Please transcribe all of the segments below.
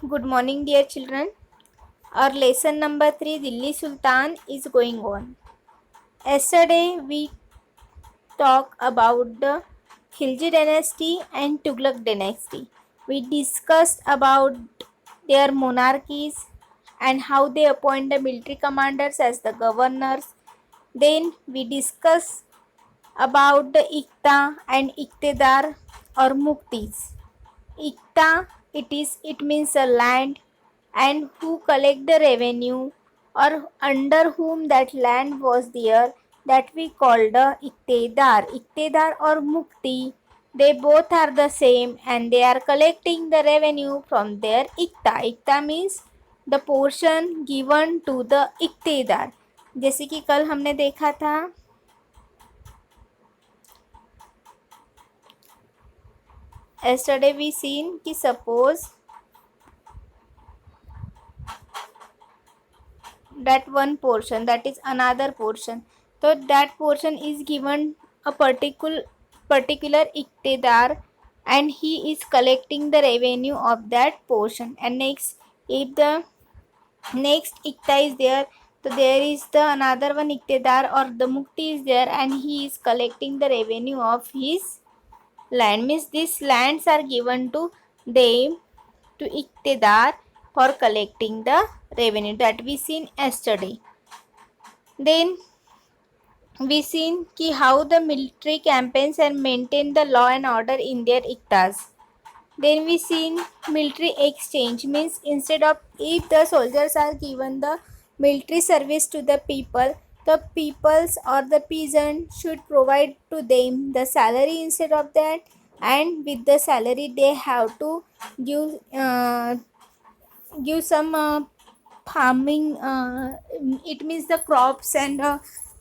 Good morning, dear children. Our lesson number 3, Delhi Sultan, is going on. Yesterday, we talked about the Khilji dynasty and Tughlaq dynasty. We discussed about their monarchies and how they appoint the military commanders as the governors. Then, we discussed about the Ikta and Iktedar or Muktis. Ikta, it means a land and who collect the revenue or under whom that land was there, that we call the Iktedar. Iktedar or Mukti, they both are the same and they are collecting the revenue from their Ikta. Ikta means the portion given to the Iktedar. जैसे कि कल हमने देखा था yesterday we seen कि suppose that one portion, that is another portion, so that portion is given a particular iktedar and he is collecting the revenue of that portion. And next, if the next ikta is there, so there is the another one iktedar or the mukti is there and he is collecting the revenue of his land. Means these lands are given to them, to iktedar, for collecting the revenue, that we seen yesterday. Then we seen ki how the military campaigns and maintain the law and order in their iktas. Then we seen military exchange, means instead of, if the soldiers are given the military service to the people, the peoples or the peasant should provide to them the salary instead of that, and with the salary they have to give some farming, it means the crops and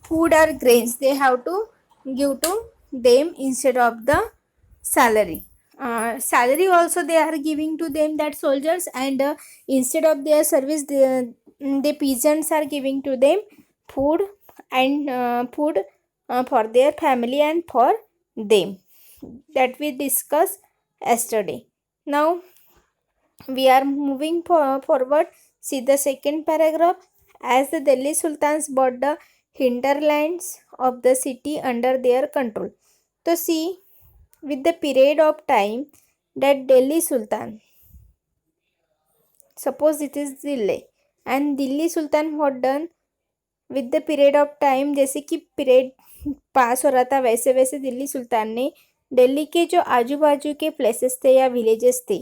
food or grains they have to give to them instead of the salary. Salary also they are giving to them, that soldiers, and instead of their service the peasants are giving to them food and food for their family and for them, that we discussed yesterday. Now we are moving forward. See the second paragraph. As the Delhi Sultans brought the hinterlands of the city under their control. So see, with the period of time that Delhi Sultan, suppose it is Delhi, and Delhi Sultan what done with the period of time, जैसे कि period पास हो रहा था वैसे वैसे दिल्ली सुल्तान ने दिल्ली के जो आजू बाजू के प्लेसेस थे या विलेजेस थे,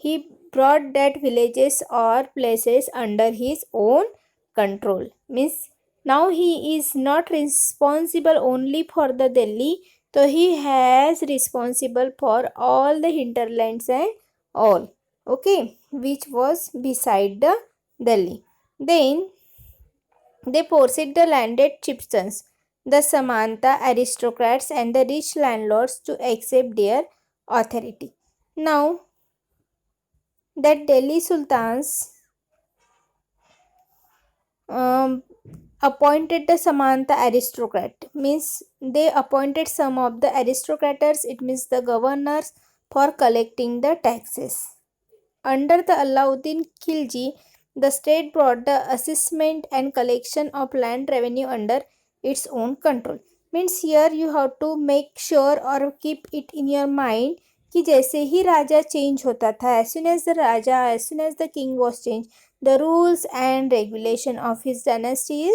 ही brought that villages or places under his own control. Means now he is not responsible only for the Delhi, so he has responsible for all the hinterlands and all, okay, which was beside the Delhi. Then they forced the landed chieftains, the Samanta aristocrats, and the rich landlords to accept their authority. Now, that Delhi sultans appointed the Samanta aristocrat, means they appointed some of the aristocrats, it means the governors, for collecting the taxes. Under the Alauddin Khilji, the state brought the assessment and collection of land revenue under its own control. Means here you have to make sure or keep it in your mind कि जैसे ही राजा change होता था, as soon as the king was changed, the rules and regulation of his dynasty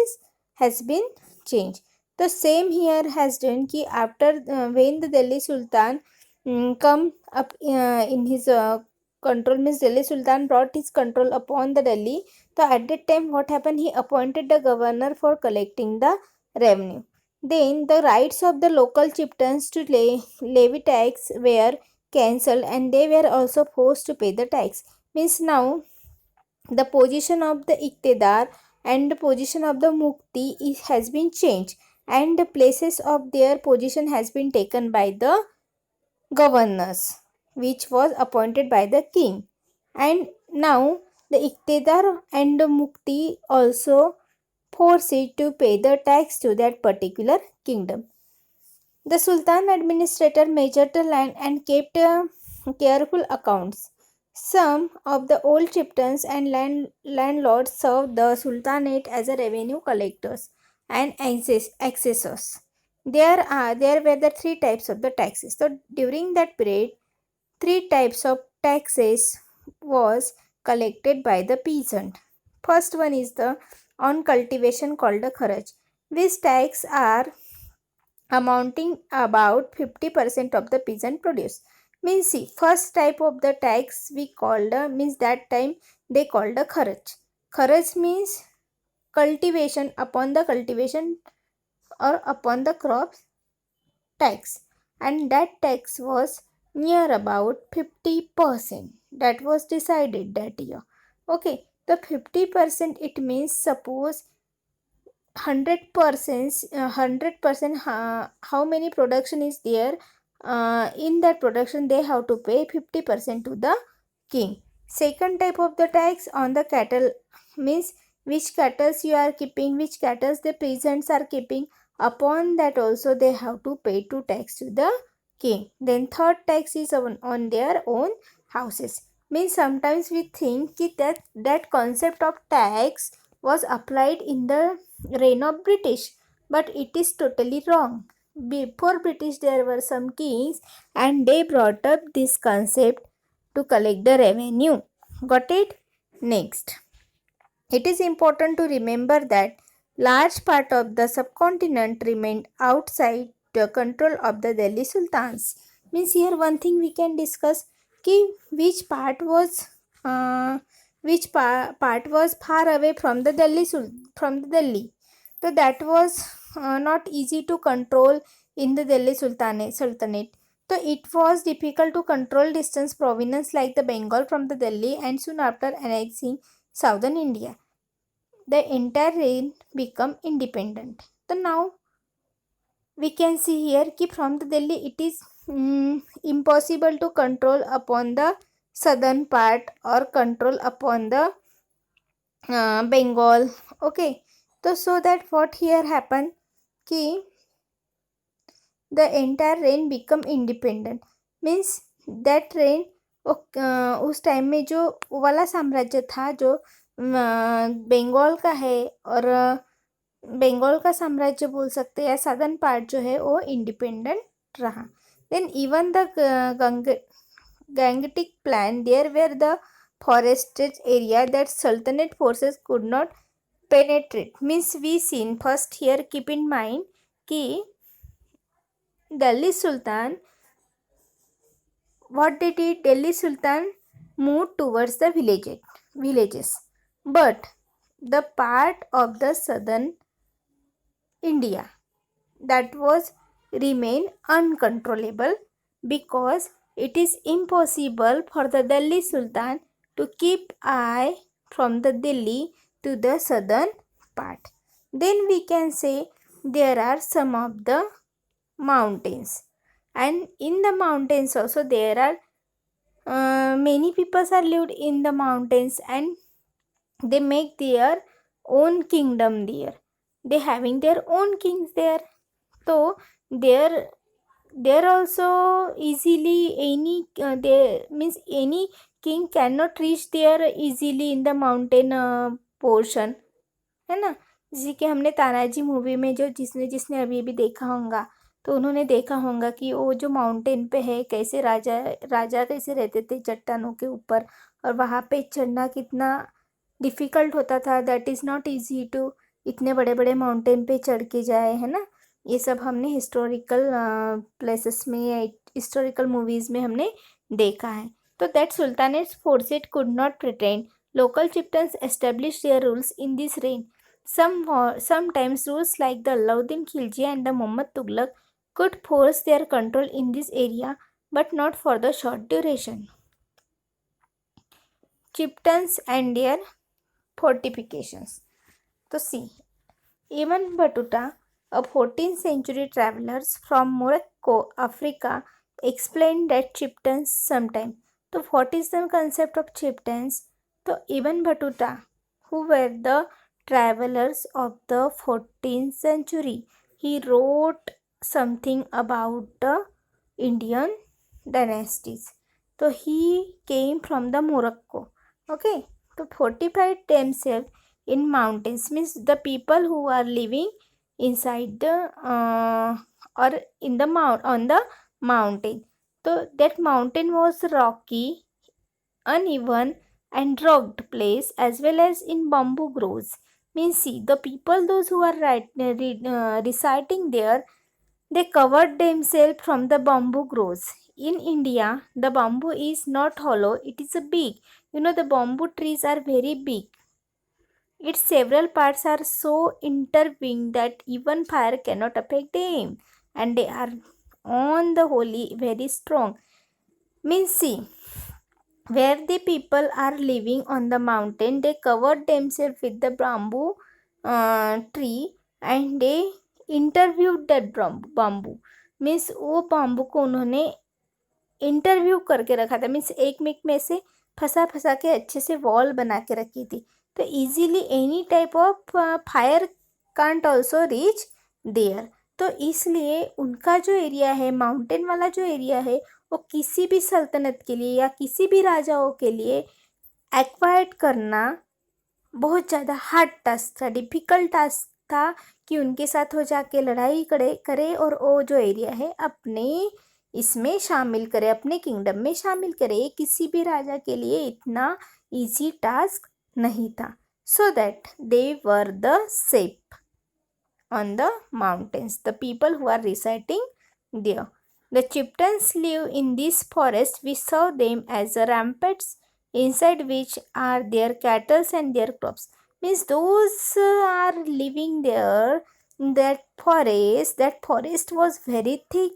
has been changed. The same here has done कि after when the Delhi Sultan come up in his control, means Delhi Sultan brought his control upon the Delhi. So at that time what happened, he appointed the governor for collecting the revenue. Then the rights of the local chieftains to levy tax were cancelled and they were also forced to pay the tax. Means now the position of the iktedar and the position of the mukti has been changed and the places of their position has been taken by the governors, which was appointed by the king. And now the iktedar and the mukti also forced it to pay the tax to that particular kingdom. The sultan administrator measured the land and kept careful accounts. Some of the old chieftains and landlords served the sultanate as a revenue collectors and assessors. There were the three types of the taxes. So during that period, three types of taxes was collected by the peasant. First one is the on cultivation called the kharaj. These tax are amounting about 50% of the peasant produce. Means see, first type of the tax we called means that time they called the kharaj. Kharaj means cultivation, upon the cultivation or upon the crops tax, and that tax was near about 50%. That was decided that year. Okay, the 50%, it means suppose 100%, how many production is there, in that production they have to pay 50% to the king. Second type of the tax on the cattle, means which cattle you are keeping, which cattle the peasants are keeping, upon that also they have to pay to tax to the king. Then third tax is on their own houses. Means sometimes we think that concept of tax was applied in the reign of British, but it is totally wrong. Before British there were some kings and they brought up this concept to collect the revenue. Got it? Next, it is important to remember that large part of the subcontinent remained outside the control of the Delhi Sultans. Means here one thing we can discuss ki which part was part was far away from the Delhi. So that was not easy to control in the Delhi Sultanate. So it was difficult to control distant provinces like the Bengal from the Delhi, and soon after annexing southern India, the entire reign become independent. So now we can see here that from the Delhi it is impossible to control upon the southern part or control upon the Bengal. Okay, so that what here happened कि the entire reign become independent. Means that reign उस time में जो वाला साम्राज्य था जो बंगाल का है, और बंगाल का साम्राज्य बोल सकते हैं, या सदर्न पार्ट जो है वो इंडिपेंडेंट रहा. Then even the Gangetic plan, there were the forested area that Sultanate forces could not penetrate. Means we seen first here, keep in mind कि Delhi Sultan, what did it? Delhi Sultan moved towards the villages, but the part of the southern India that was remain uncontrollable, because it is impossible for the Delhi Sultan to keep eye from the Delhi to the southern part. Then we can say there are some of the mountains, and in the mountains also there are many people are lived in the mountains, and they make their own kingdom there. They having their own kings there. So there also easily any they means any king cannot reach there easily in the mountain portion, है ना. जैसे कि हमने Tanaji movie में जो जिसने अभी भी देखा होगा, तो उन्होंने देखा होगा कि वो जो माउंटेन पे है, कैसे राजा कैसे रहते थे चट्टानों के ऊपर, और वहाँ पे चढ़ना कितना डिफ़िकल्ट होता था. That is not easy to इतने बड़े बड़े माउंटेन पे चढ़ के जाए, है ना. ये सब हमने हिस्टोरिकल प्लेसेस में या हिस्टोरिकल मूवीज़ में हमने देखा है. तो that sultanates forces could not pretend. Local chieftains established their rules in this reign. Sometimes rules like the Alauddin Khilji and the Muhammad Tughlaq could force their control in this area, but not for the short duration. Chieftains and their fortifications. So see, Ibn Battuta, a 14th century traveler from Morocco, Africa, explained that chieftains sometime. So what is the concept of chieftains? So Ibn Battuta, who were the travelers of the 14th century, he wrote something about the Indian dynasties. तो he came from the Morocco. Okay, तो fortified themselves in mountains means the people who are living inside the or in the on the mountain. So that mountain was rocky, uneven and rugged place as well as in bamboo groves. Means see the people those who are reciting there, they covered themselves from the bamboo groves. In India, the bamboo is not hollow, it is a big. The bamboo trees are very big. Its several parts are so intertwined that even fire cannot affect them, and they are on the wholly very strong. Means see, where the people are living on the mountain, they covered themselves with the bamboo tree and they interviewed that bamboo. Means वो bamboo को उन्होंने interview करके रखा था. Means एक में से फंसा के अच्छे से वॉल बना के रखी थी. तो easily any type of fire can't also reach there. तो इसलिए उनका जो एरिया है, माउंटेन वाला जो एरिया है, वो किसी भी सल्तनत के लिए या किसी भी राजाओं के लिए एक्वायर्ड करना बहुत ज़्यादा हार्ड टास्क था, डिफ़िकल्ट टास्क था कि उनके साथ हो जाके लड़ाई करे और वो जो एरिया है अपने इसमें शामिल करे, अपने किंगडम में शामिल करे. ये किसी भी राजा के लिए इतना इजी टास्क नहीं था. So that they were the safe on the mountains, the people who are residing there. The chieftains live in this forest. We saw them as ramparts inside which are their cattle and their crops. Means those are living there in that forest was very thick,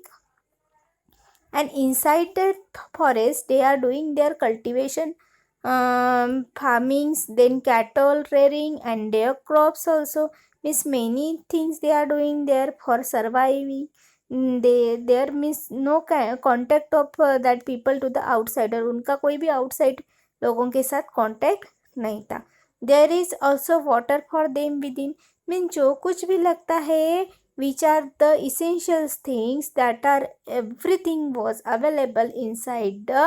and inside that forest they are doing their cultivation, farmings, then cattle rearing and their crops also. Means many things they are doing there for surviving. There means no contact of that people to the outsider. उनका कोई भी outside लोगों के साथ contact नहीं था. There is also water for them within. Means जो कुछ भी लगता है, which are the essential things, that are everything was available inside the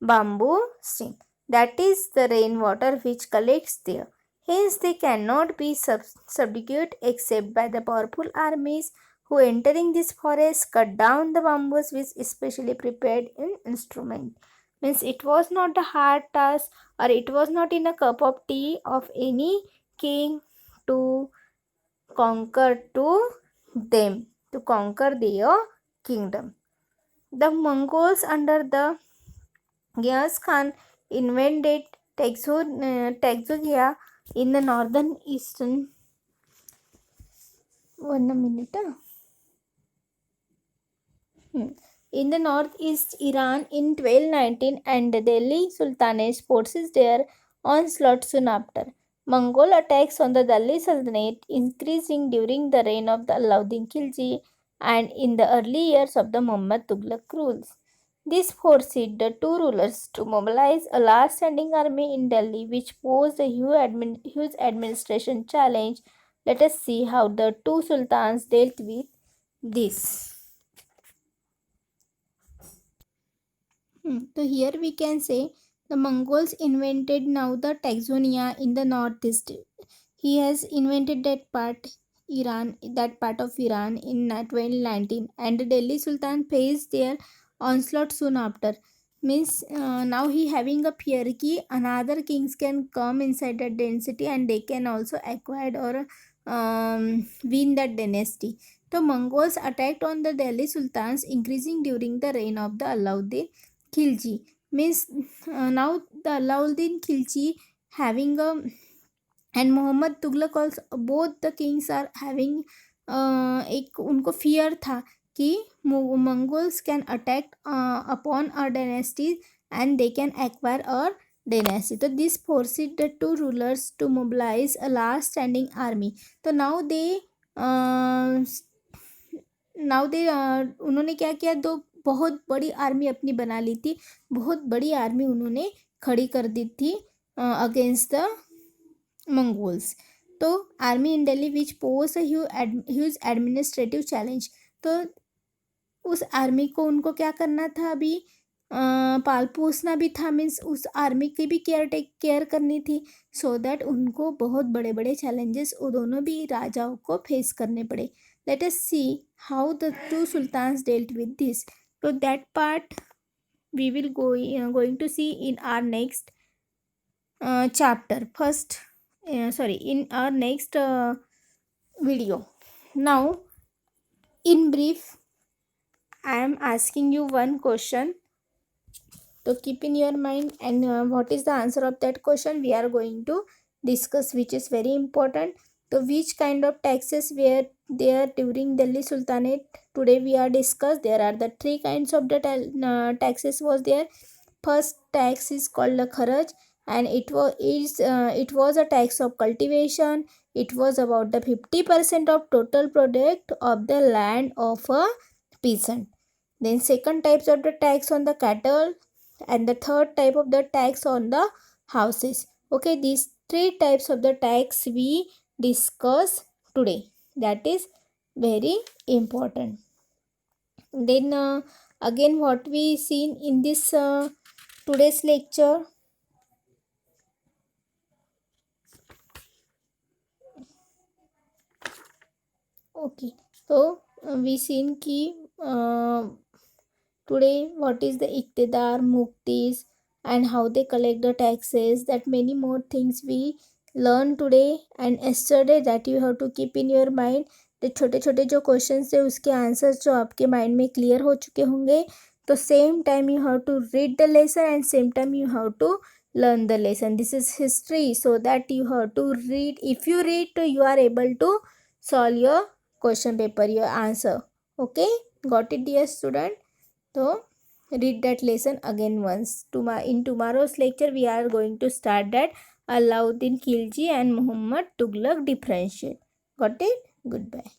bamboo stream. That is the rainwater which collects there. Hence they cannot be subdued except by the powerful armies who entering this forest cut down the bamboos with especially prepared instrument. Means it was not a hard task, or it was not in a cup of tea of any king to conquer their kingdom. The Mongols under the Genghis Khan invaded Taxogia in the northern eastern. 1 minute. In the northeast Iran in 1219, and the Delhi Sultanate forces their onslaught soon after. Mongol attacks on the Delhi Sultanate increasing during the reign of the Alauddin Khilji and in the early years of the Muhammad Tughlaq rules. This forced the two rulers to mobilize a large standing army in Delhi, which posed a huge administration challenge. Let us see how the two sultans dealt with this. So here we can say the Mongols invented now the Taxonia in the northeast. He has invented that part of Iran in 1219, and the Delhi Sultan faced their onslaught soon after. Means now he having a fear ki another kings can come inside that dynasty and they can also acquire or win that dynasty. The Mongols attacked on the Delhi Sultans, increasing during the reign of the Alauddin Khilji. Means now the Alauddin Khilji having a and Muhammad Tughlaq also, both the kings are having एक उनको fear था कि Mongols can attack upon our dynasty and they can acquire our dynasty. So this forced the two rulers to mobilize a last standing army. तो now they उन्होंने क्या किया, दो बहुत बड़ी आर्मी अपनी बना ली थी. बहुत बड़ी आर्मी उन्होंने खड़ी कर दी थी अगेंस्ट द मंगोल्स. तो आर्मी इन दिल्ली विच पोज ह्यूज एडमिनिस्ट्रेटिव चैलेंज. तो उस आर्मी को उनको क्या करना था, अभी पाल पोसना भी था, मीन्स उस आर्मी की भी केयर करनी थी, सो दैट उनको बहुत बड़े बड़े चैलेंजेस वो दोनों भी राजाओं को फेस करने पड़े. Let us see how the two sultans dealt with this. तो that part we will going to see in our next chapter first, sorry, in our next video. Now in brief I am asking you one question, so keep in your mind, and what is the answer of that question we are going to discuss, which is very important. So which kind of taxes were there during Delhi Sultanate? Today we are discussed. There are the three kinds of the taxes was there. First tax is called the kharaj, and it was a tax of cultivation. It was about the 50% of total product of the land of a peasant. Then second types of the tax on the cattle, and the third type of the tax on the houses. Okay, these three types of the tax we discuss today. That is very important. Then again what we seen in this today's lecture. Okay, so we seen ki today what is the iktidar, muktis, and how they collect the taxes. That many more things we learn today and yesterday, that you have to keep in your mind. the छोटे छोटे जो question थे उसके answers जो आपके mind में clear हो चुके होंगे, तो same time you have to read the lesson and same time you have to learn the lesson. This is history, so that you have to read. If you read, you are able to solve your question paper, your answer. Okay, got it dear student? So read that lesson again once. In tomorrow's lecture we are going to start that Alauddin Khilji and Muhammad Tughlaq differentiate. Got it? Goodbye.